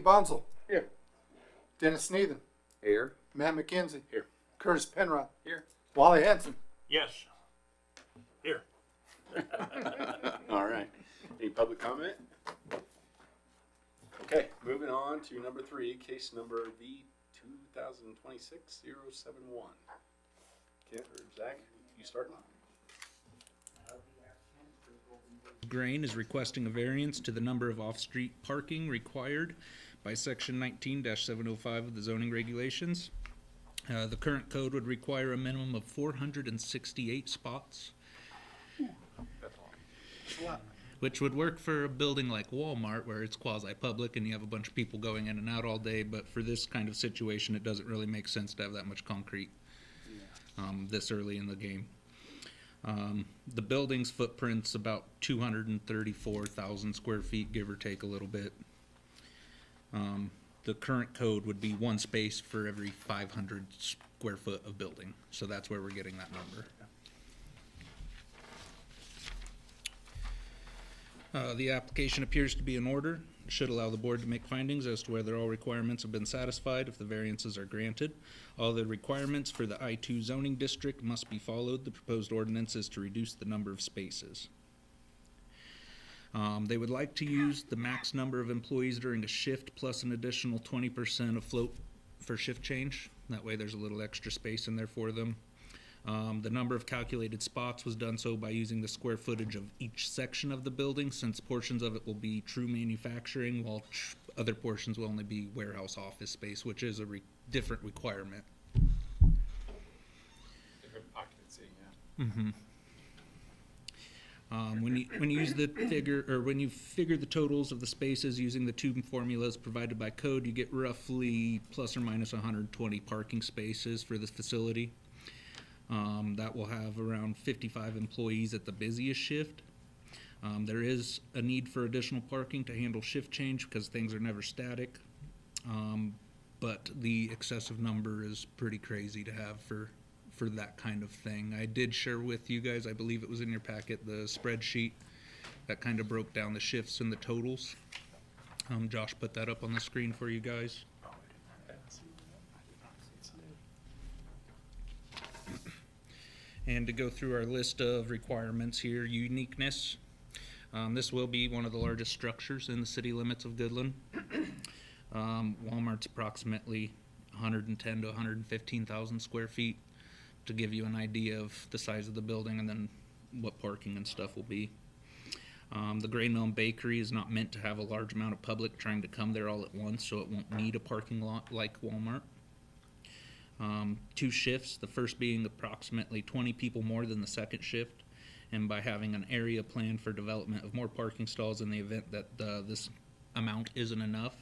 Bonzel. Here. Dennis Sneathen. Here. Matt McKenzie. Here. Curtis Penrod. Here. Wally Henson. Yes. Here. All right. Any public comment? Okay, moving on to number 3, case number V 2026-071. Kent or Zach, you starting? Grain is requesting a variance to the number of off-street parking required by section 19-705 of the zoning regulations. The current code would require a minimum of 468 spots, which would work for a building like Walmart where it's quasi-public and you have a bunch of people going in and out all day, but for this kind of situation it doesn't really make sense to have that much concrete this early in the game. The building's footprint's about 234,000 square feet, give or take a little bit. The current code would be 1 space for every 500 square foot of building, so that's where we're getting that number. The application appears to be in order. It should allow the board to make findings as to whether all requirements have been satisfied if the variances are granted. All the requirements for the I-2 zoning district must be followed. The proposed ordinance is to reduce the number of spaces. They would like to use the max number of employees during a shift plus an additional 20% of float for shift change. That way there's a little extra space in there for them. The number of calculated spots was done so by using the square footage of each section of the building, since portions of it will be true manufacturing while other portions will only be warehouse office space, which is a different requirement. Different occupancy, yeah. Mm-hmm. When you use the figure, or when you figure the totals of the spaces using the 2 formulas provided by code, you get roughly plus or minus 120 parking spaces for the facility. That will have around 55 employees at the busiest shift. There is a need for additional parking to handle shift change because things are never static. But the excessive number is pretty crazy to have for that kind of thing. I did share with you guys, I believe it was in your packet, the spreadsheet that kind of broke down the shifts and the totals. Josh put that up on the screen for you guys. And to go through our list of requirements here, uniqueness. This will be one of the largest structures in the city limits of Goodland. Walmart's approximately 110 to 115,000 square feet, to give you an idea of the size of the building and then what parking and stuff will be. The Grain Mill Bakery is not meant to have a large amount of public trying to come there all at once, so it won't need a parking lot like Walmart. 2 shifts, the first being approximately 20 people more than the second shift, and by having an area plan for development of more parking stalls in the event that this amount isn't enough,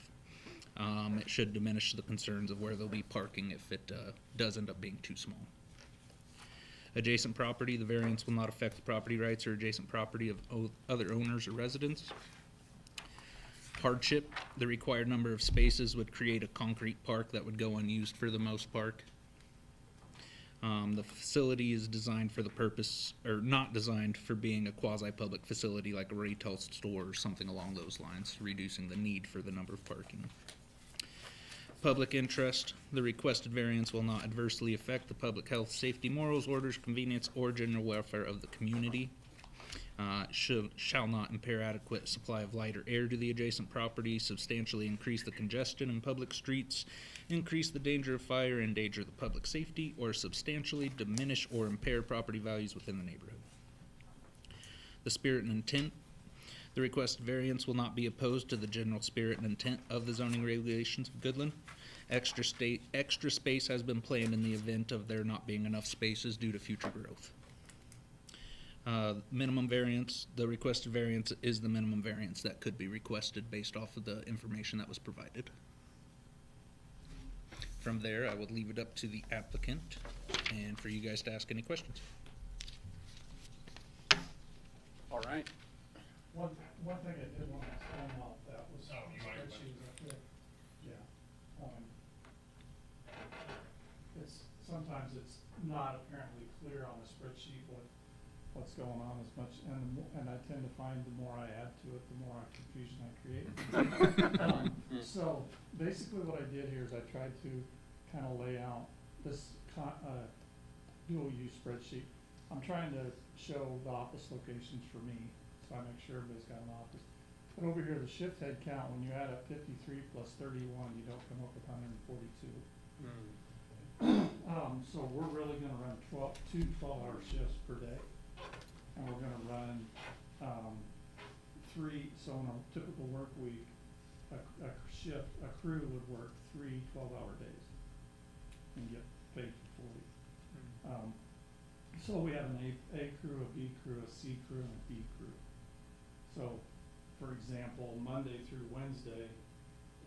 it should diminish the concerns of where there'll be parking if it does end up being too small. Adjacent property, the variance will not affect the property rights or adjacent property of other owners or residents. Hardship, the required number of spaces would create a concrete park that would go unused for the most part. The facility is designed for the purpose, or not designed for being a quasi-public facility like a retail store or something along those lines, reducing the need for the number of parking. Public interest, the requested variance will not adversely affect the public health, safety, morals, orders, convenience, or general welfare of the community. Shall not impair adequate supply of light or air to the adjacent property, substantially increase the congestion in public streets, increase the danger of fire, endanger the public safety, or substantially diminish or impair property values within the neighborhood. The spirit and intent. The requested variance will not be opposed to the general spirit and intent of the zoning regulations of Goodland. Extra space has been planned in the event of there not being enough spaces due to future growth. Minimum variance, the requested variance is the minimum variance that could be requested based off of the information that was provided. From there, I would leave it up to the applicant and for you guys to ask any questions. All right. One thing I did want to explain off that was. Oh, you might- spreadsheets up there. Yeah. Sometimes it's not apparently clear on the spreadsheet what's going on as much, and I tend to find the more I add to it, the more confusion I create. So basically what I did here is I tried to kind of lay out this dual use spreadsheet. I'm trying to show the office locations for me, so I make sure everybody's got an office. But over here, the shift head count, when you add up 53 plus 31, you don't come up with 142. So we're really gonna run two 12-hour shifts per day. And we're gonna run, three, so in a typical work week, a crew would work 3 12-hour days and get paid for 40. So we have an A crew, a B crew, a C crew, and a B crew. So, for example, Monday through Wednesday,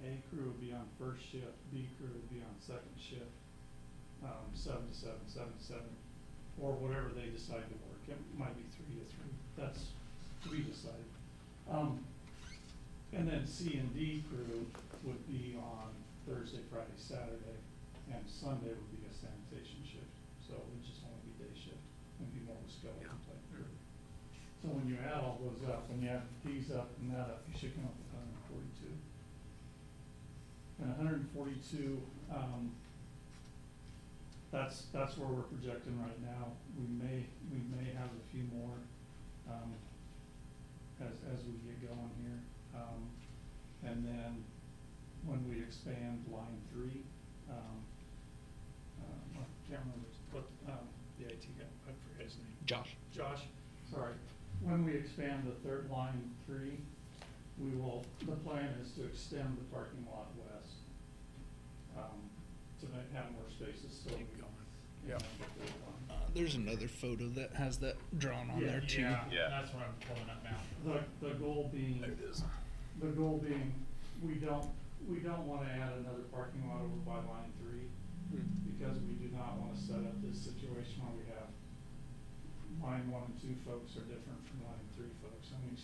A crew would be on first shift, B crew would be on second shift, 7 to 7, 7 to 7, or whatever they decide to work. It might be 3 to 3. That's to be decided. And then C and D crew would be on Thursday, Friday, Saturday, and Sunday would be a sanitation shift. So it would just only be day shift and be more of a skeleton type crew. So when you add all those up, when you add these up and that up, you should come up with 142. And 142, that's where we're projecting right now. We may have a few more as we get going here. And then when we expand line 3, I can't remember what the IT guy, I forget his name. Josh. Josh, sorry. When we expand the third line 3, the plan is to extend the parking lot west, to have more spaces, so. Keep going. Yeah. There's another photo that has that drawn on there too. Yeah. That's what I'm pulling up now. The goal being. There it is. The goal being, we don't wanna add another parking lot over by line 3, because we do not wanna set up this situation where we have line 1 and 2 folks are different from line 3 folks, and we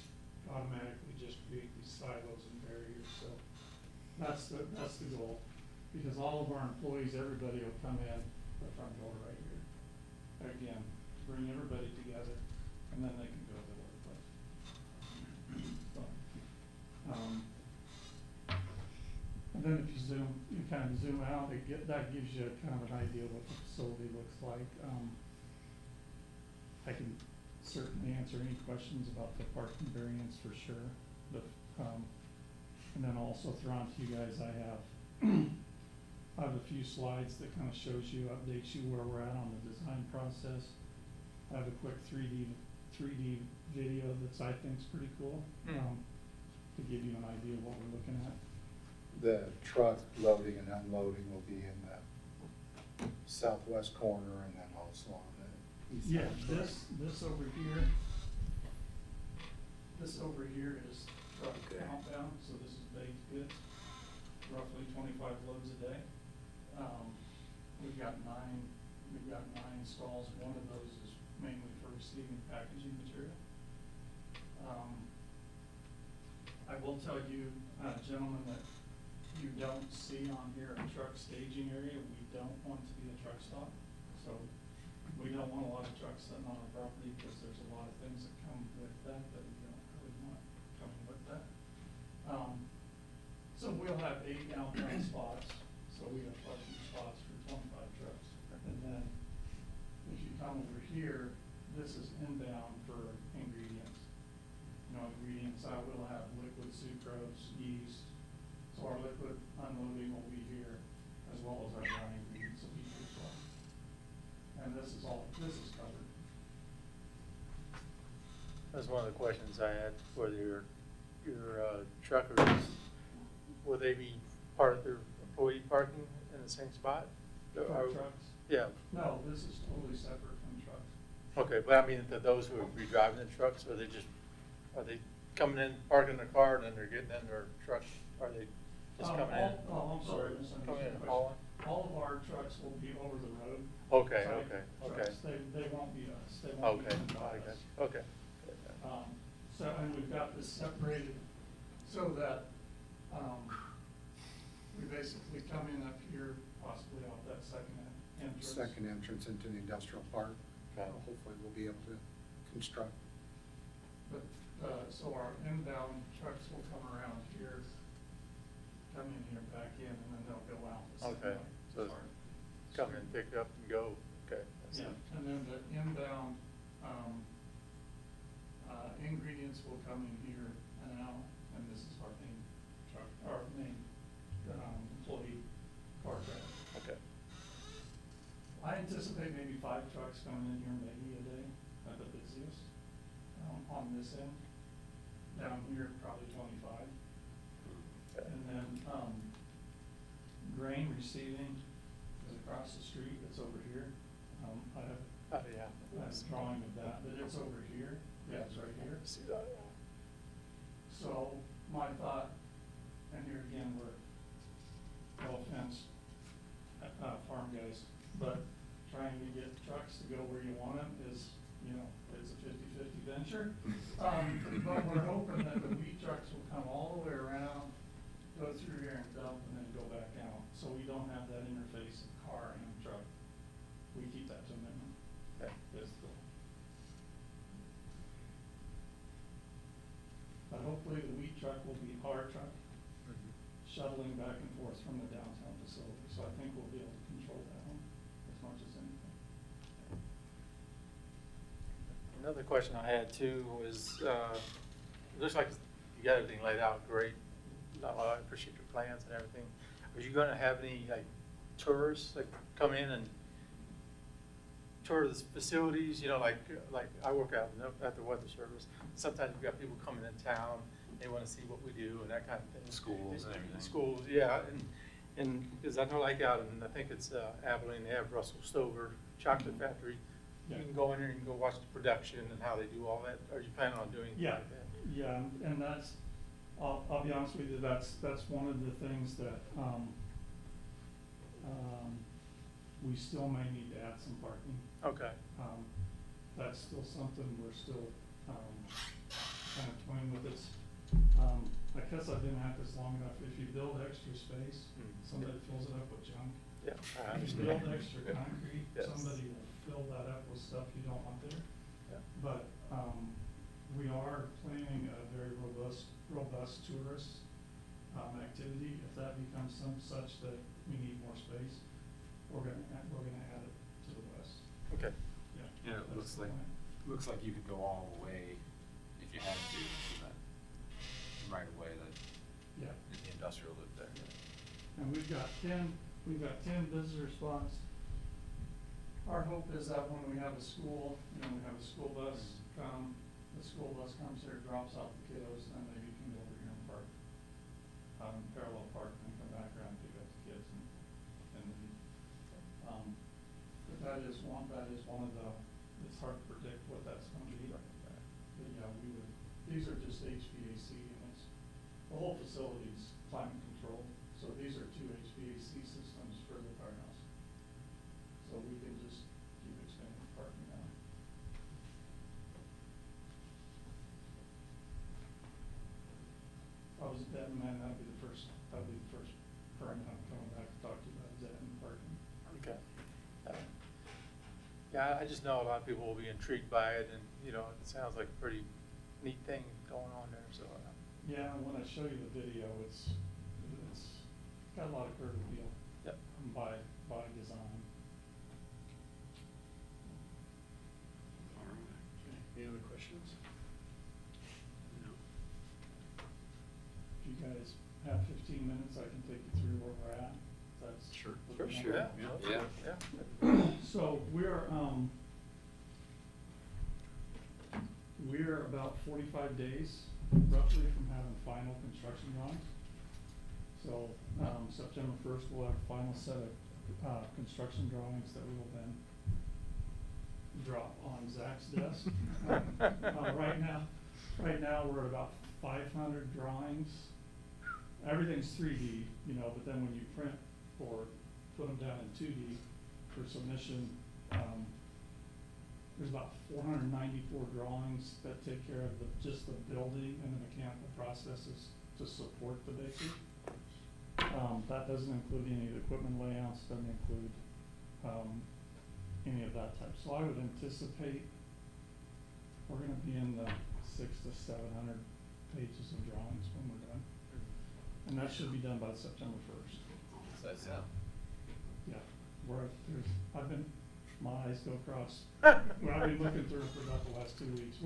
automatically just create these silos and barriers, so that's the goal. Because all of our employees, everybody will come in the front door right here. Again, bring everybody together, and then they can go to the workplace. So, and then if you kind of zoom out, that gives you kind of an idea of what the facility looks like. I can certainly answer any questions about the parking variance for sure, but, and then also throw on to you guys, I have a few slides that kind of shows you, updates you where we're at on the design process. I have a quick 3D video that's I think is pretty cool, to give you an idea of what we're looking at. The truck loading and unloading will be in the southwest corner and then also on the east Yeah, side. this over here is truck countdown, so this is baked goods, roughly 25 loads a day. We've got nine stalls. One of those is mainly for receiving packaging material. I will tell you, gentlemen, that you don't see on here a truck staging area. We don't want to be a truck stop. So we don't want a lot of trucks sitting on our property because there's a lot of things that come with that we don't really want coming with that. So we'll have 8 outbound spots. So we have parking spots for 25 trucks. And then if you come over here, this is inbound for ingredients. Ingredients, I will have liquid sucrose, yeast. So our liquid unloading will be here, as well as our dry ingredients will be here as well. And this is covered. That's one of the questions I had, whether your truckers, will they be part of their employee parking in the same spot? For trucks? Yeah, No, this is totally separate from trucks. okay, but I mean, to those who will be driving the trucks, are they coming in, parking their car, and then they're getting in their truck? Are they just coming in? I'm sorry, Coming misunderstood in the and question. hauling? All of our trucks will be over the road. Okay, type okay. trucks. They won't be us. They won't Okay, be owned by I us. got you. Okay. So, and we've got this separated so that, we basically come in up here, possibly off that second entrance. Second entrance into the industrial park. Okay. Hopefully we'll be able to construct. But, so our inbound trucks will come around here, come in here, back in, and then they'll go out the same Okay, way. so it's come and pick up and go, okay. that's Yeah, it. and then the inbound, ingredients will come in here and out, and this is our main truck, our main, employee car traffic. Okay, I anticipate maybe 5 trucks coming in here maybe a day at the busiest, on this end. Down here, probably 25. okay. And then, grain receiving is across the street, it's over here. I have Oh, yeah. a drawing of that, but it's over here, yeah, it's right here. See that, yeah. So, my thought, and here again, we're, no offense, farm guys, but trying to get trucks to go where you want them is, you know, it's a 50-50 venture. But we're hoping that the wheat trucks will come all the way around, go through here and dump, and then go back out. So we don't have that interface of car and truck. We keep that to a minimum. Okay. That's the goal. But hopefully the wheat truck will be our truck, Mhm. shuttling back and forth from the downtown facility. So I think we'll be able to control that one as much as anything. Another question I had too was, it looks like you got everything laid out great. I appreciate your plans and everything. Are you gonna have any like tourists that come in and tour the facilities, you know, like I work out at the weather service. Sometimes we've got people coming in town, they wanna see what we do and that kind of thing. Schools and everything. Schools, yeah, and, cause I know like out in, I think it's Abilene, they have Russell Stover Chocolate Factory. You Yeah. can go in there and go watch the production and how they do all that. Are you planning on doing anything Yeah, like that? yeah, and that's, I'll be honest with you, that's one of the things that, we still may need to add some parking. Okay, That's still something we're still, kind of toying with. It's, I guess I've been at this long enough, if you build extra space, Mm. somebody fills it up with junk. yeah, I If you understand. build extra concrete, Yes. somebody will fill that up with stuff you don't want there. Yeah. But, we are planning a very robust tourist, activity. If that becomes such that we need more space, we're gonna add it to the west. Okay, Yeah. Yeah, it that's looks the like, plan. you could go all the way if you had to, that right away, that Yeah. the industrial loop there. And we've got 10 visitor spots. Our hope is that when we have a school, we have a school bus come, the school bus comes here, drops off the kiddos, and maybe can go over here and park, parallel park, and come back around and pick up the kids and leave. But that is one of the, it's hard to predict what that's gonna be. But yeah, these are just HVAC units. The whole facility's climate controlled, so these are 2 HVAC systems for the firehouse. So we can just keep expanding parking now. That'd be the first permit I'm coming back to talk to you about, is that in parking. okay. Yeah, I just know a lot of people will be intrigued by it and, you know, it sounds like a pretty neat thing going on there, so. Yeah, when I show you the video, it's got a lot of curb appeal. Yep. By design. All right. Okay. Any other questions? No. If you guys have 15 minutes, I can take you through where we're at. That's Sure. what the Sure. number- Yeah. Yeah. So we're about 45 days roughly from having final construction drawings. So, September 1st, we'll have a final set of, construction drawings that we will then drop on Zach's desk. Right now, we're at about 500 drawings. Everything's 3D, but then when you print or put them down in 2D for submission, there's about 494 drawings that take care of just the building and the mechanical processes to support the bakery. That doesn't include any of the equipment layouts, doesn't include, any of that type. So I would anticipate we're gonna be in the 600 to 700 pages of drawings when we're done. And that should be done by September 1st. That's out. Yeah, my eyes go across, well, I've been looking through it for about the last 2 weeks.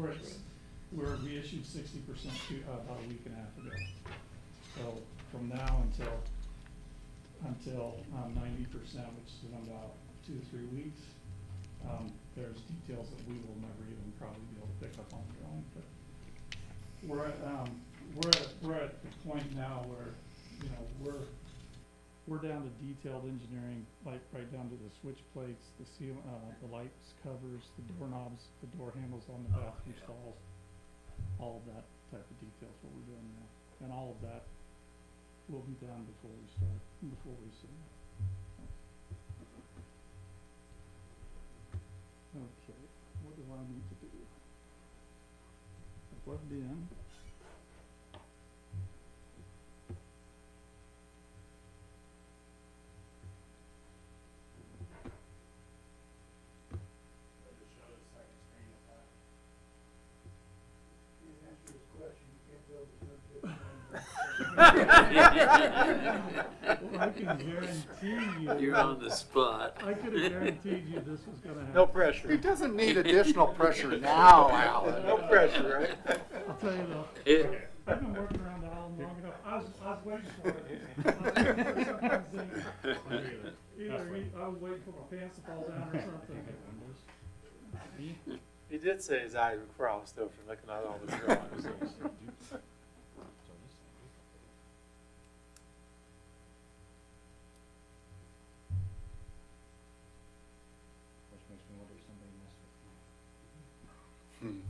We issued 60% about a week and a half ago. So from now until 90%, which is in about 2 to 3 weeks, there's details that we will never even probably be able to pick up on the drawing. But we're at the point now where, you know, we're down to detailed engineering, like right down to the switch plates, the seal, the lights covers, the doorknobs, the door handles on the bathroom stalls, all of that type of details what we're doing now. And all of that will be done before we submit. Okay, what do I need to do? I plugged in. Well, I can guarantee you. You're on the spot. I could have guaranteed you this was gonna happen. No pressure. He doesn't need additional pressure now, Alan. No pressure, right? I'll tell you though, It, I've been working around Alan long enough, I was waiting for it. I was waiting for my pants to fall down or something. He did say his eyes were crossed though from looking at all the drawings. Which makes me wonder if somebody messed with you.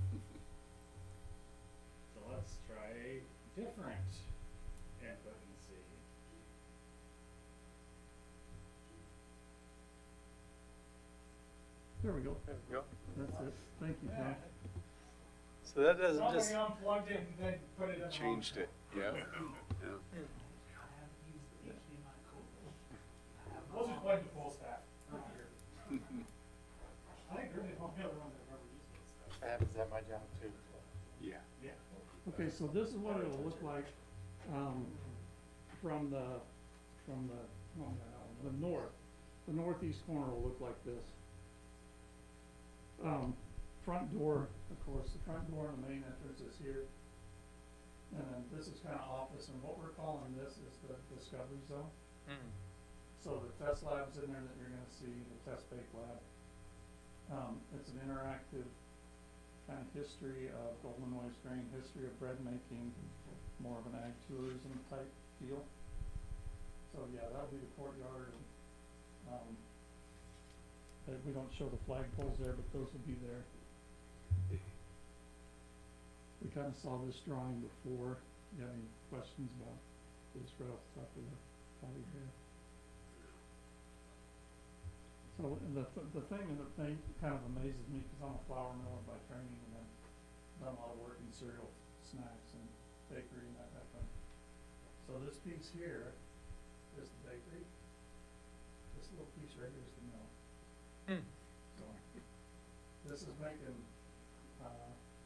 So let's try different input and see. There we go, There we go. that's it, thank you, John. So that doesn't just, unplugged it and then put it in. Changed it, yeah. We'll just blame the full staff. I think they're the only other one that ever used this stuff. that happens at my job too. Yeah. Yeah. Okay, so this is what it'll look like, from the north. The northeast corner will look like this. Front door, of course, the front door and the main entrance is here. And then this is kind of office, and what we're calling this is the discovery zone. So the test lab's in there that you're gonna see, the test bake lab. It's an interactive kind of history of Golden Noise grain, history of bread making, more of an ag tourism type feel. So yeah, that'll be the courtyard, and, we don't show the flagpoles there, but those will be there. We kind of saw this drawing before. You have any questions about this right off the top of your head? So the thing that kind of amazes me, because I'm a flour miller by training, and I've done a lot of work in cereal snacks and bakery and that type of thing. So this piece here is the bakery. This little piece right here is the mill. So this is making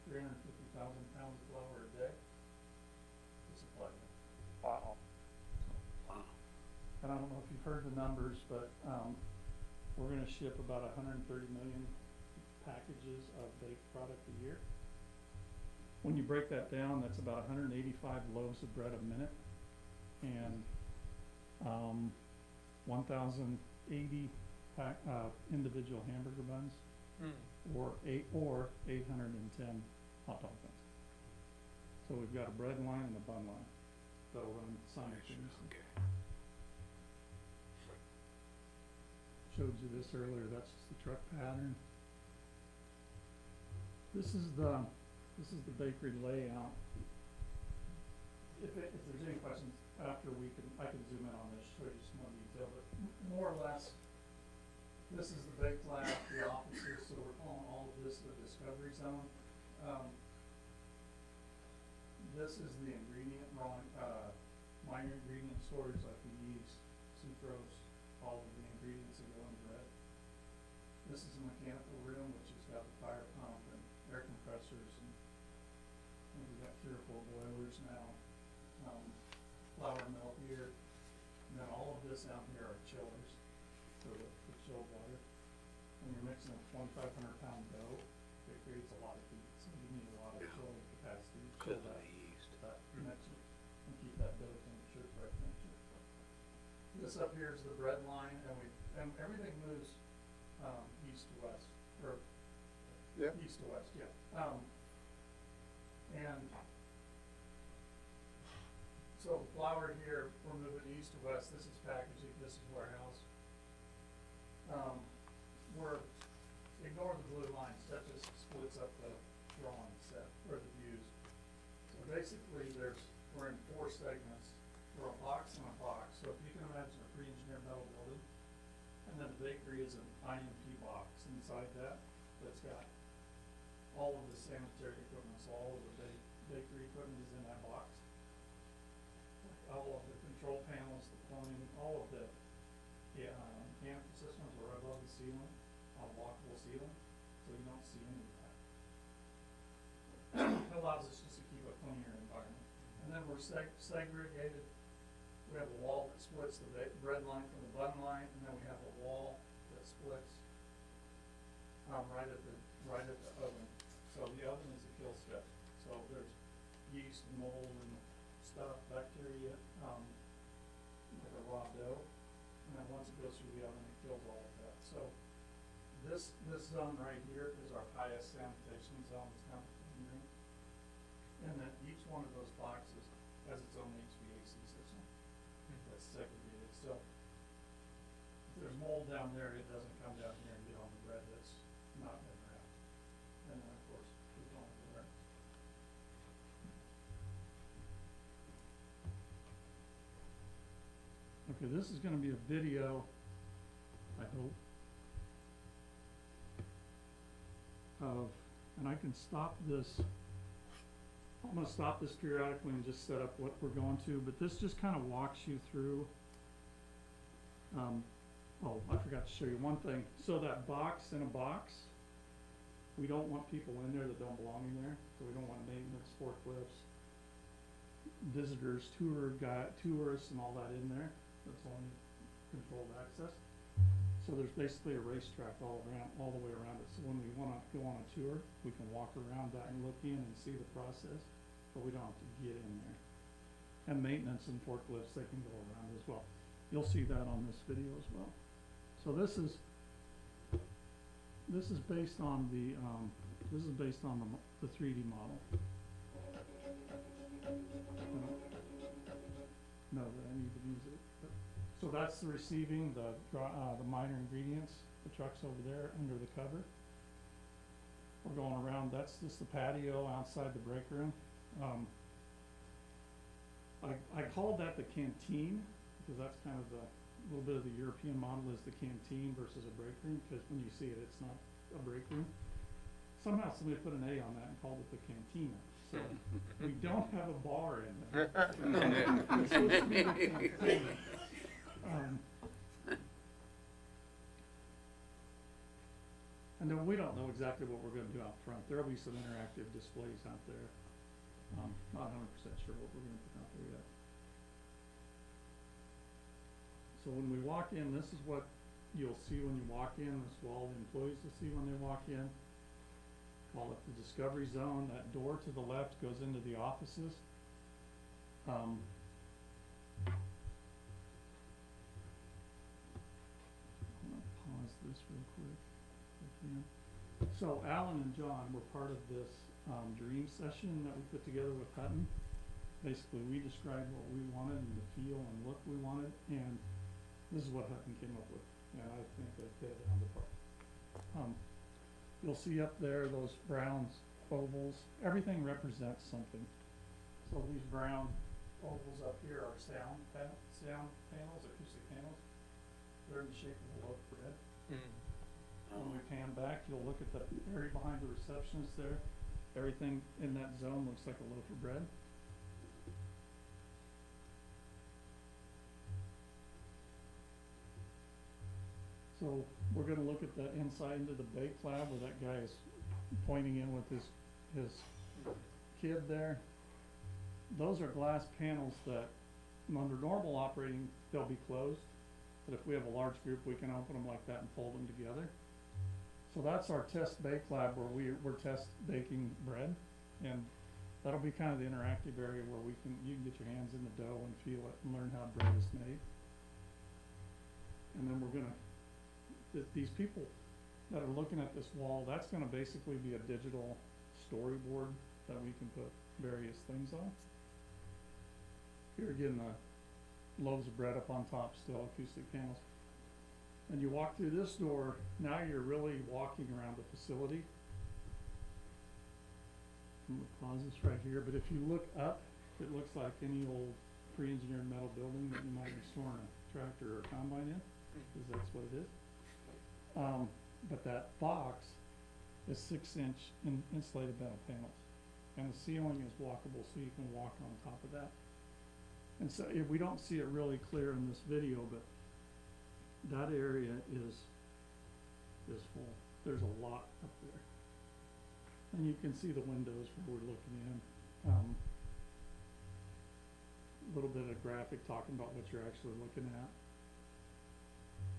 350,000 pounds of flour a day to supply them. Wow. And I don't know if you've heard the numbers, but we're gonna ship about 130 million packages of baked product a year. When you break that down, that's about 185 loaves of bread a minute, and 1,080 individual hamburger buns, or 810 hot dog buns. So we've got a bread line and a bun line that'll run simultaneously. Showed you this earlier, that's just the truck pattern. This is the bakery layout. If there's any questions after, I can zoom in on this, show you some more detail, but more or less, this is the baked lab, the offices, so we're calling all of this the discovery zone. This is the ingredient, minor ingredient storage, like the yeast, sucrose, all of the ingredients that go in bread. This is a mechanical room, which has got the fire pump and air compressor dishwashers and we've got 3 or 4 boilers now. Flour mill here, and then all of this down here are chillers for the chilled water. When you're mixing a 2,500-pound dough, it creates a lot of heat, so you need a lot of chilling capacity to chill that mixture and keep that dough temperature at the right temperature. This up here is the bread line, and everything moves east to west, or Yeah. east to west, yeah. And so flour here, we're moving east to west. This is packaging, this is warehouse. Ignore the blue lines, that just splits up the drawing set, or the views. So basically, we're in 4 segments. We're a box and a box, so if you can imagine a pre-engineered metal building, and then the bakery is an IMP box inside that, that's got all of the sanitary equipment, so all of the bakery equipment is in that box. All of the control panels, the plumbing, all of the mechanical systems are above the ceiling, on a walkable ceiling, so you don't see any of that. It allows us just to keep a cleaner environment. And then we're segregated. We have a wall that splits the bread line from the bun line, and then we have a wall that splits right at the oven. So the oven is a kill step. So there's yeast and mold and stuff, bacteria, like a raw dough. And then once it goes through the oven, it kills all of that. So this zone right here is our highest sanitation zone, it's not clean room. And then each one of those boxes has its own HVAC system that's segregated. So if there's mold down there, it doesn't come down here and get on the bread that's not been wrapped. And then of course, it's on the bread. Okay, this is gonna be a video, I hope, and I can stop this. I'm gonna stop this periodically and just set up what we're going to, but this just kind of walks you through. Oh, I forgot to show you one thing. So that box in a box, we don't want people in there that don't belong in there. So we don't want maintenance, forklifts, visitors, tourists and all that in there. That's only controlled access. So there's basically a racetrack all the way around it. So when we want to go on a tour, we can walk around that and look in and see the process, but we don't have to get in there. And maintenance and forklifts, they can go around as well. You'll see that on this video as well. So this is based on the 3D model. No, that I need to use it. So that's the receiving, the minor ingredients, the truck's over there under the cover. We're going around, that's just the patio outside the break room. I called that the canteen, because that's kind of a little bit of the European model is the canteen versus a break room, because when you see it, it's not a break room. Somehow somebody put an A on that and called it the cantina. So we don't have a bar in there. It's supposed to be the cantina. And then we don't know exactly what we're gonna do out front. There'll be some interactive displays out there. Not 100% sure what we're gonna put out there yet. So when we walk in, this is what you'll see when you walk in. This is what all the employees will see when they walk in. Call it the discovery zone. That door to the left goes into the offices. I'm gonna pause this real quick if I can. So Alan and John were part of this dream session that we put together with Hutton. Basically, we described what we wanted and the feel and look we wanted, and this is what Hutton came up with. And I think they hit it on the park. You'll see up there those brown ovals. Everything represents something. So these brown ovals up here are sound panels, acoustic panels. They're in the shape of a loaf of bread. When we pan back, you'll look at the area behind the receptionist there. Everything in that zone looks like a loaf of bread. So we're gonna look at the inside into the bake lab where that guy is pointing in with his his kid there. Those are glass panels that, under normal operating, they'll be closed. But if we have a large group, we can open them like that and fold them together. So that's our test bake lab where we're test baking bread. And that'll be kind of the interactive area where you can get your hands in the dough and feel it and learn how bread is made. And then we're gonna, these people that are looking at this wall, that's gonna basically be a digital storyboard that we can put various things on. Here again, the loaves of bread up on top, still acoustic panels. And you walk through this door, now you're really walking around the facility. I'm gonna pause this right here, but if you look up, it looks like any old pre-engineered metal building that you might be storing a tractor or a combine in, because that's what it is. But that box is 6-inch insulated metal panels, and the ceiling is walkable, so you can walk on top of that. And so we don't see it really clear in this video, but that area is full. There's a lot up there. And you can see the windows where we're looking in. A little bit of graphic talking about what you're actually looking at.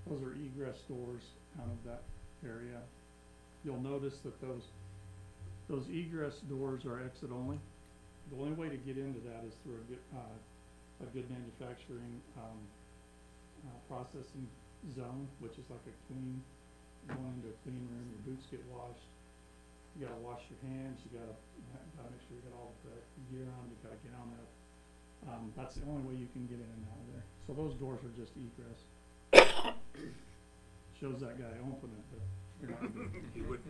Those are egress doors out of that area. You'll notice that those egress doors are exit only. The only way to get into that is through a good manufacturing processing zone, which is like a clean, going into a clean room. Your boots get washed. You gotta wash your hands. You gotta make sure you got all the gear on. You got a gown up. That's the only way you can get in and out of there. So those doors are just egress. Shows that guy open it, but you're not gonna do it. He wouldn't.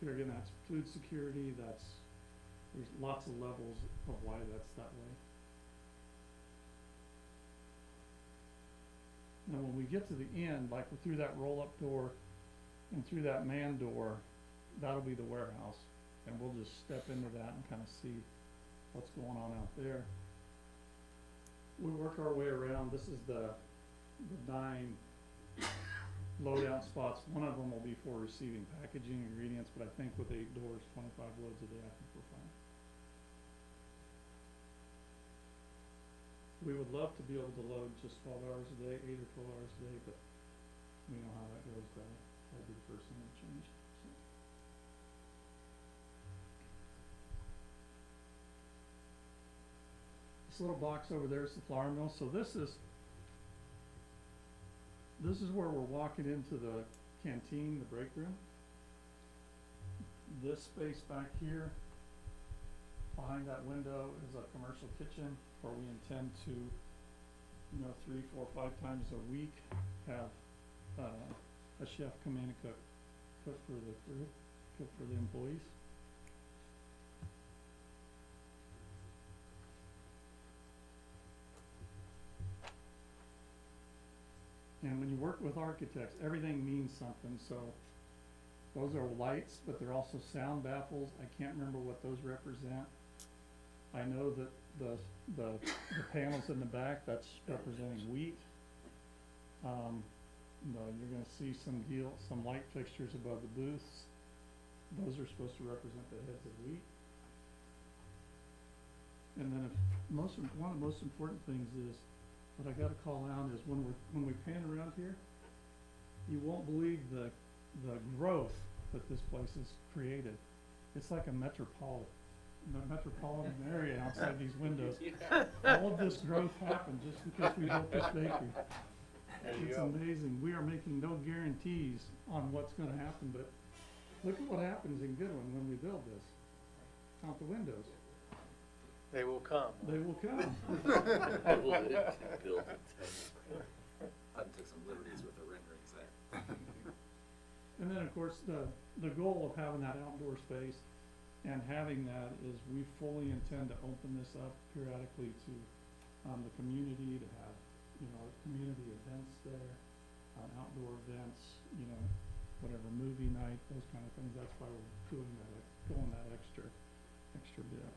Here again, that's food security. There's lots of levels of why that's that way. Now, when we get to the end, like we're through that roll-up door and through that man door, that'll be the warehouse. And we'll just step into that and kind of see what's going on out there. We work our way around. This is the 9 load-out spots. One of them will be for receiving packaging ingredients, but I think with 8 doors, 25 loads a day, I think we're fine. We would love to be able to load just 12 hours a day, 8 or 12 hours a day, but we know how that goes. That'd be the first thing to change. So. This little box over there is the flour mill. So this is where we're walking into the canteen, the break room. This space back here, behind that window, is a commercial kitchen where we intend to, 3, 4, 5 times a week have a chef come in and cook for the crew, cook for the employees. And when you work with architects, everything means something. So those are lights, but they're also sound baffles. I can't remember what those represent. I know that the panels in the back, that's representing wheat. You're going to see some light fixtures above the booths. Those are supposed to represent the heads of wheat. And then one of the most important things is, what I got to call out is when we pan around here, you won't believe the growth that this place has created. It's like a metropolitan area outside these windows. All of this growth happened just because we built this bakery. It's amazing. We are making no guarantees on what's going to happen, but look at what happens in Goodwin when we build this. Count the windows. They will come. They will come. Build it. I took some liberties with the renderings there. And then, of course, the goal of having that outdoor space and having that is we fully intend to open this up periodically to the community, to have community events there, outdoor events, whatever, movie night, those kind of things. That's why we're doing that, going that extra bit.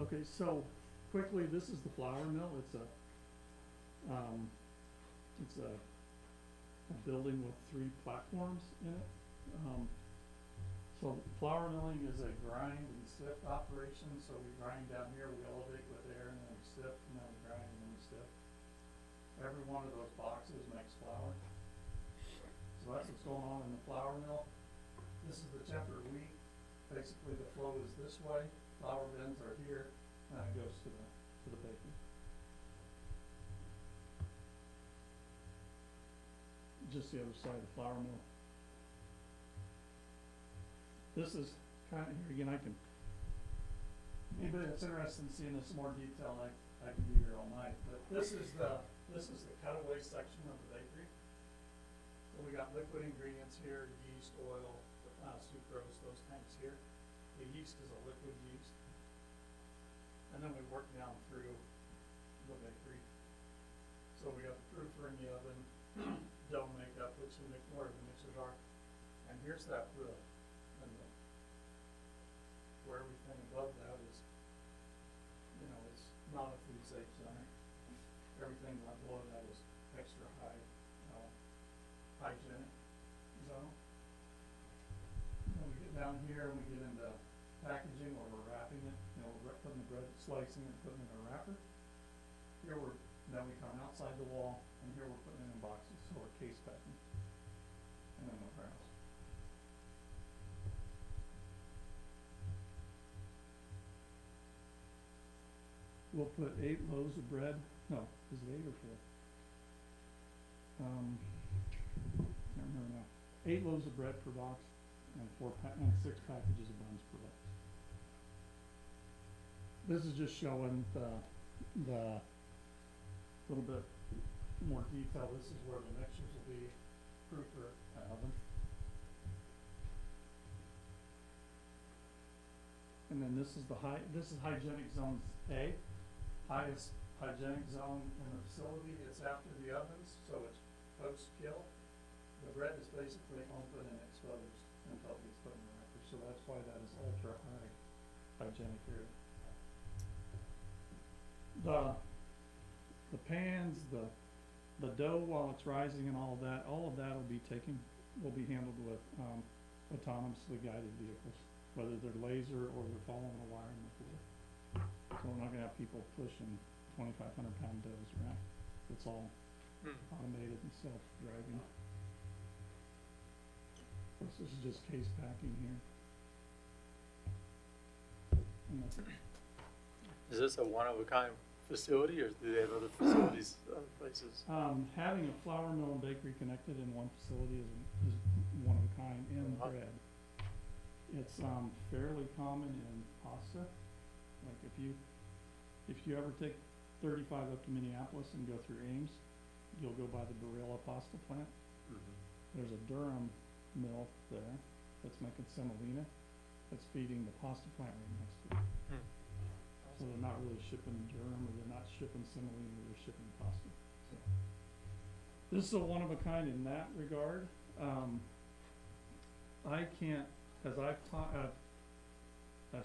Okay, so quickly, this is the flour mill. It's a a building with 3 platforms in it. So flour milling is a grind and sift operation, so we grind down here, we elevate with air, and then we sift, and then we grind, and then we sift. Every one of those boxes makes flour. So that's what's going on in the flour mill. This is the tempered wheat. Basically, the flow is this way, flour bins are here, and it goes to the bakery. Just the other side of the flour mill. This is kind of, here again, anybody that's interested in seeing this in more detail, I can be here all night, but this is the cutaway section of the bakery. So we got liquid ingredients here, yeast, oil, sucrose, those tanks here. The yeast is a liquid yeast. And then we work down through the bakery. So we got the proofer in the oven, dough makeup, which is where the mixers are. And here's that wood. And where everything above that is, it's not a food safe center. Everything below that is extra high, hygienic zone. When we get down here and we get into packaging or we're wrapping it, we're putting the bread, slicing and putting it in a wrapper. Here then we come outside the wall, and here we're putting it in boxes, so we're case packing. And then the warehouse. We'll put 8 loaves of bread, no, is it 8 or 4? Can't remember now. 8 loaves of bread per box, and 6 packages of buns per box. This is just showing the little bit more detail. This is where the mixers will be, proofer and oven. And then this is hygienic zone A, highest hygienic zone in the facility. It's after the ovens, so it's post-kill. The bread is basically open and exposed until it gets put in the wrapper, so that's why that is ultra high hygienic area. The pans, the dough while it's rising and all of that will be handled with autonomously guided vehicles, whether they're laser or they're following a wire in the floor. So we're not gonna have people pushing 2,500-pound doughs around. It's all automated and self-driving. This is just case packing here. And that's it. Is this a one-of-a-kind facility, or do they have other facilities, other places? Having a flour mill and bakery connected in one facility is one of a kind in bread. It's fairly common in pasta. Like if you ever take 35 up to Minneapolis and go through Ames, you'll go by the Barilla pasta plant. There's a Durham mill there that's making semolina that's feeding the pasta plant right next to it. So they're not really shipping Durham, or they're not shipping semolina, they're shipping pasta. So this is a one of a kind in that regard. I can't, as I've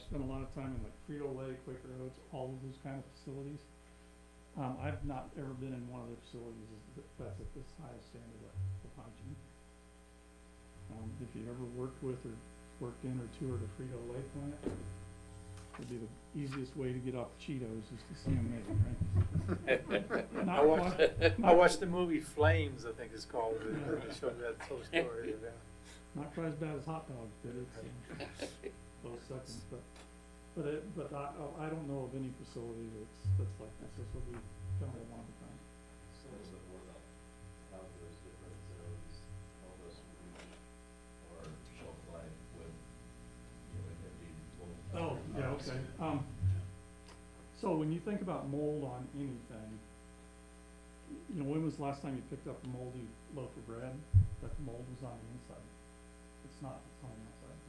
spent a lot of time in like Frito-Lay, Quaker Oats, all of those kind of facilities. I've not ever been in one of the facilities that's at this highest standard of hygiene. If you ever worked with or worked in or toured a Frito-Lay plant, it'd be the easiest way to get off Cheetos is to see them made, right? I watched the movie Flames, I think it's called. They showed that whole story. Not quite as bad as hot dogs, but it's close seconds. But I don't know of any facility that's like this. This will be kind of one of a kind. So there's a more about how those different zones, all those reach or shelf life when, it can be mold. Oh, yeah, okay. So when you think about mold on anything, when was the last time you picked up a moldy loaf of bread that the mold was on the inside? It's not, it's on the outside.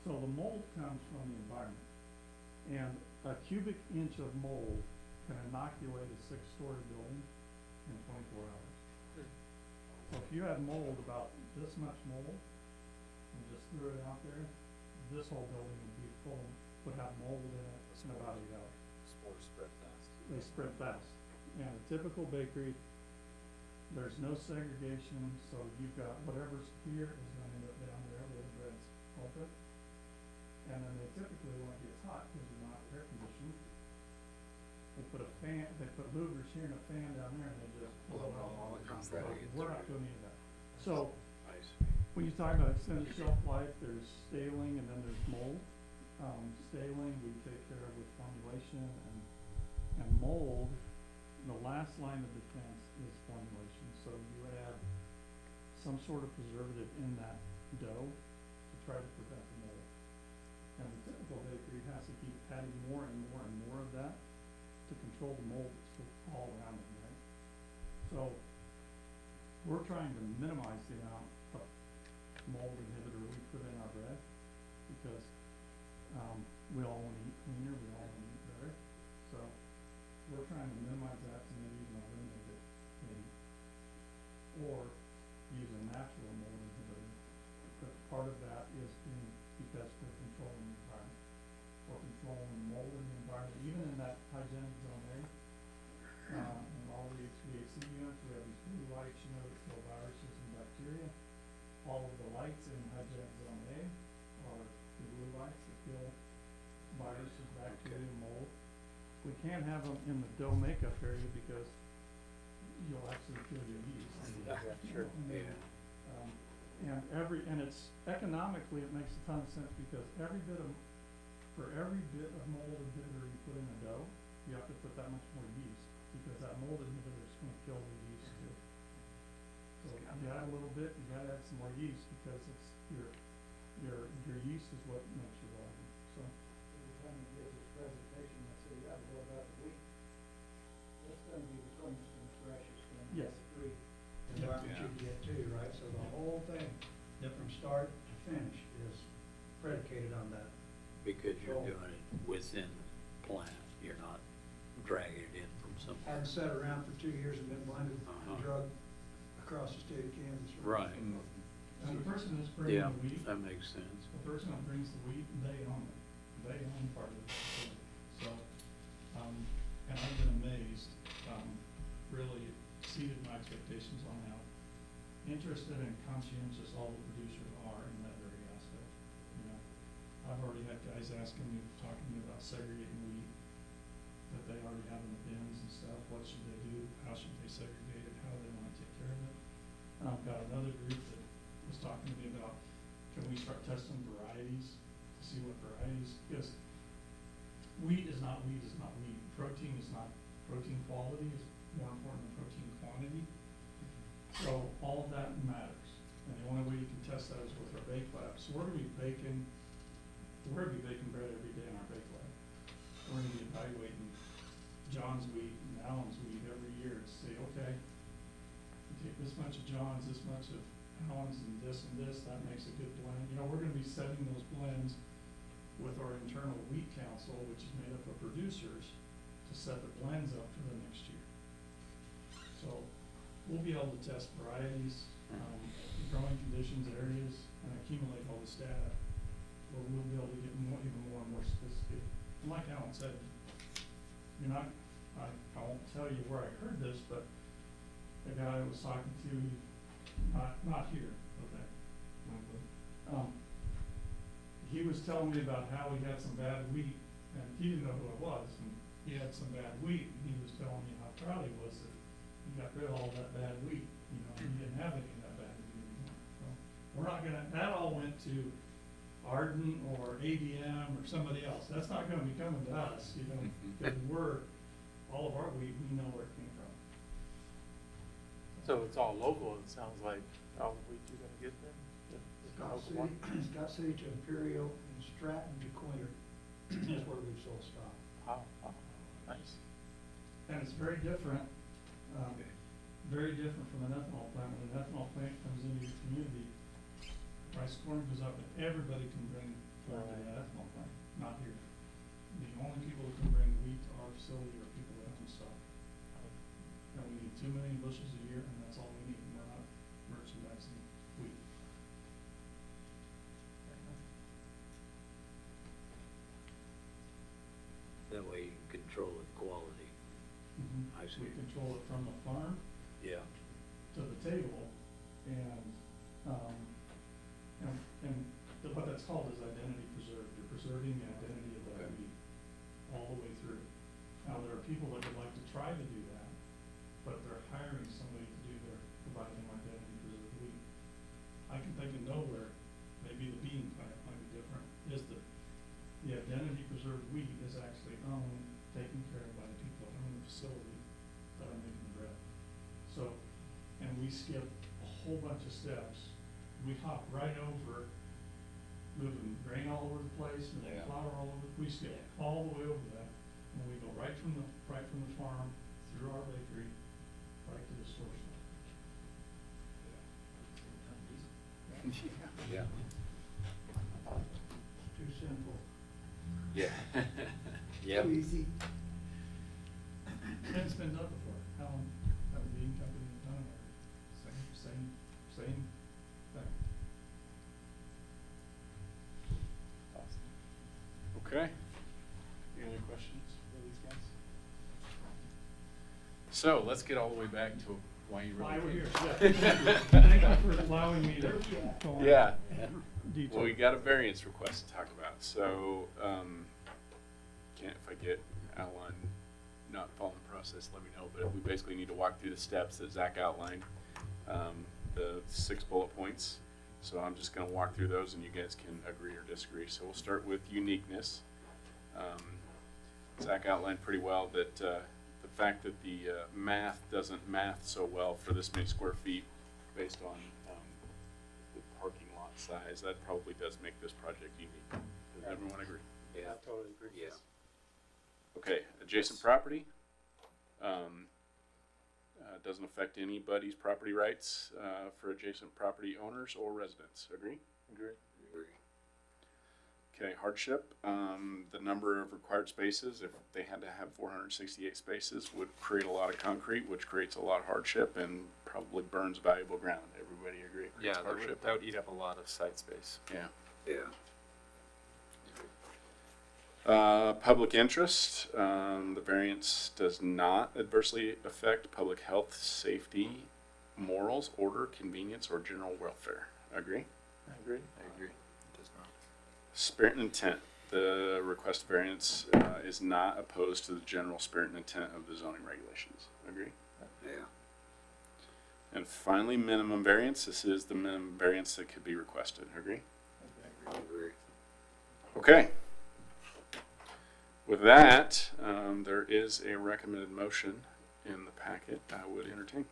So the mold comes from the environment. And a cubic inch of mold can inoculate a 6-story building in 24 hours. So if you had mold, about this much mold, and just threw it out there, this whole building would have mold in it in about 8 hours. Spores spread fast. They spread fast. And a typical bakery, there's no segregation, so you've got whatever's here is gonna end up down there where the bread's open. And then they typically, when it gets hot, because you're not air conditioned, they put a fan, they put louvers here and a fan down there and they just blow it all across the bottom. We're not doing any of that. So, I see. when you talk about extended shelf life, there's staling and then there's mold. Staling, we take care of with formulation and mold, the last line of defense is formulation. So you add some sort of preservative in that dough to try to prevent the mold. And the typical bakery has to keep adding more and more and more of that to control the mold that's all around it, right? So we're trying to minimize the amount of mold inhibitor we put in our bread because we all want to eat cleaner, we all want to eat better. So we're trying to minimize that to maybe even eliminate it, maybe. Or use a natural mold inhibitor. But part of that is because we're controlling the environment. We're controlling mold in the environment, even in that hygienic zone area. In all the HVAC units, we have these blue lights, you know, that kill viruses and bacteria. All of the lights in hygienic zone A are the blue lights that kill viruses, bacteria, mold. We can't have them in the dough makeup area because you'll actually kill your yeast. Yeah, sure. And it's economically, it makes a ton of sense because for every bit of mold inhibitor you put in a dough, you have to put that much more yeast because that mold inhibitor is gonna kill the yeast too. So you add a little bit, you gotta add some more yeast because it's your yeast is what makes your volume, so. Every time you give this presentation, I say, yeah, what about the wheat? That's gonna be the cleanest and freshest and Yes. free environment you can get too, right? So the whole thing, from start to finish, is predicated on that. Because you're doing it within the plant, you're not dragging it in from somewhere. Hadn't sat around for 2 years and been blended and drugged across the state of Kansas. Right, And the person that's bringing yeah, the wheat, that makes sense. the person that brings the wheat, they own it. They own part of it. So, and I've been amazed, really exceeded my expectations on how interested and conscientious all the producers are in that very aspect. You know, I've already had guys asking me, talking to me about segregating wheat that they already have in the bins and stuff. What should they do? How should they segregate it? How do they want to take care of it? And I've got another group that was talking to me about, can we start testing varieties to see what varieties, because wheat is not wheat. Protein is not, protein quality is more important than protein quantity. So all of that matters. And the only way you can test that is with our bake lab. So we're gonna be baking bread every day in our bake lab. We're gonna be evaluating John's wheat and Alan's wheat every year to say, okay, you take this much of John's, this much of Alan's, and this, that makes a good blend. You know, we're gonna be setting those blends with our internal wheat council, which is made up of producers, to set the blends up for the next year. So we'll be able to test varieties, growing conditions, areas, and accumulate all this data, where we'll be able to get even more and more sophisticated. And like Alan said, you're not, I won't tell you where I heard this, but the guy I was talking to, not here, okay. He was telling me about how he had some bad wheat, and he didn't know who I was, and he had some bad wheat, and he was telling me how proud he was that he got rid of all that bad wheat, you know, and he didn't have any of that bad wheat anymore. So we're not gonna, that all went to Arden or ADM or somebody else. That's not gonna be coming to us, you know, because all of our wheat, we know where it came from. So it's all local, it sounds like, all the wheat you're gonna get then? Scott City to Imperial and Stratton to Quinter is where we've sold stock. Wow, nice. And it's very different from an ethanol plant. When an ethanol plant comes into your community, price of corn goes up, and everybody can bring corn to that ethanol plant, not here. The only people that can bring wheat to our facility are people that have stock. And we need 2 million bushels a year, and that's all we need, and we're not merchandising wheat. That way you can control the quality. I see. We control it from the farm Yeah, to the table, and, what that's called is identity preserved. You're preserving the identity of the weed all the way through. Now, there are people that would like to try to do that, but they're hiring somebody to do their, provide them identity preserved weed. I can think of nowhere, maybe the bean plant might be different, is that the identity preserved weed is actually owned, taken care of by the people that own the facility that are making the bread. So, and we skip a whole bunch of steps. We hop right over moving grain all over the place, moving flour all over, we skip all the way over that. And we go right from the farm, through our bakery, right to the store shelf. Yeah. Too simple. Yeah. Yep. Too easy. And it's been done before. Allen, the bean company has done it already. Same thing. Okay. Any other questions for these guys? So let's get all the way back to why you really Why we're here, came. yeah. Thank you for allowing me to go on. Yeah. Detail. Well, we got a variance request to talk about, so, if I get outlined, not following the process, let me know, but we basically need to walk through the steps that Zach outlined, the 6 bullet points. So I'm just gonna walk through those and you guys can agree or disagree. So we'll start with uniqueness. Zach outlined pretty well that, the fact that the, math doesn't math so well for this many square feet based on, the parking lot size, that probably does make this project unique. Does everyone agree? Yeah. I totally agree. Yeah. Okay, adjacent property, doesn't affect anybody's property rights, for adjacent property owners or residents, agree? Agree. Okay, hardship, the number of required spaces, if they had to have 468 spaces, would create a lot of concrete, which creates a lot of hardship and probably burns valuable ground. Everybody agree? Yeah, Creates hardship. that would eat up a lot of site space. Yeah. Yeah. Public interest, the variance does not adversely affect public health, safety, morals, order, convenience, or general welfare. Agree? I agree. I agree. It does not. Spirit and intent, the request variance is not opposed to the general spirit and intent of the zoning regulations. Agree? Yeah. And finally, minimum variance, this is the minimum variance that could be requested. Agree? I agree. Okay. With that, there is a recommended motion in the packet I would entertain.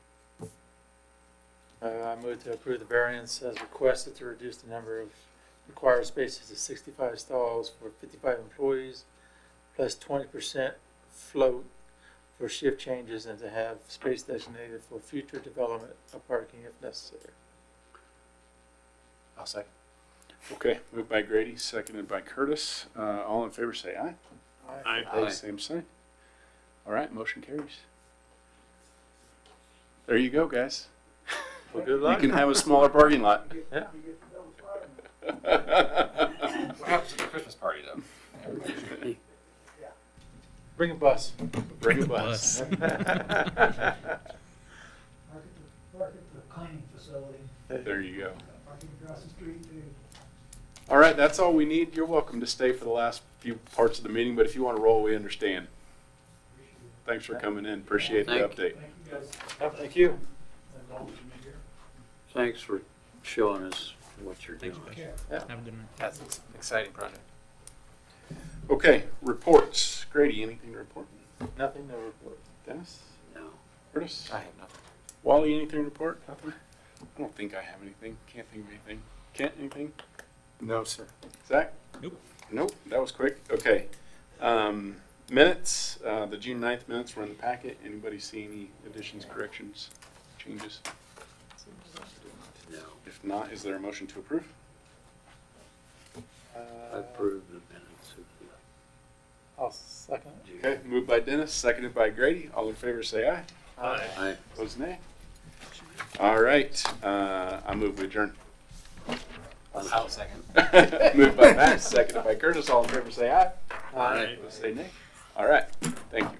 I move to approve the variance as requested to reduce the number of required spaces to 65 stalls for 55 employees, plus 20% float for shift changes, and to have space designated for future development of parking if necessary. I'll second. Okay, moved by Grady, seconded by Curtis. All in favor say aye. Aye. Opposed, same sign. All right, motion carries. There you go, guys. Well, good You luck. can have a smaller parking lot. Yeah. What happens at the Christmas party, though? Bring a bus. Bring a bus. Mark at the cleaning facility, There you go. parking across the street too. All right, that's all we need. You're welcome to stay for the last few parts of the meeting, but if you want to roll, we understand. Thanks for coming in. Appreciate the Thank update. Thank you guys. Thank you. Thanks for showing us what you're doing. Have a good night. That's an exciting project. Okay, reports. Grady, anything to report? Nothing to report. Dennis? No. Curtis? I have nothing. Wally, anything to report? Nothing? I don't think I have anything. Can't think of anything. Kent, anything? No, sir. Zach? Nope. Nope, that was quick. Okay. Minutes, the June 9th minutes were in the packet. Anybody see any additions, corrections, changes? No. If not, is there a motion to approve? I approve the minutes of I'll second. the Okay, moved by Dennis, seconded by Grady. All in favor say aye. Aye. Opposed, nay. All right, I move we adjourn. I'll second. Moved by Max, seconded by Curtis. All in favor say aye. Aye. Opposed, say nay. All right, thank you.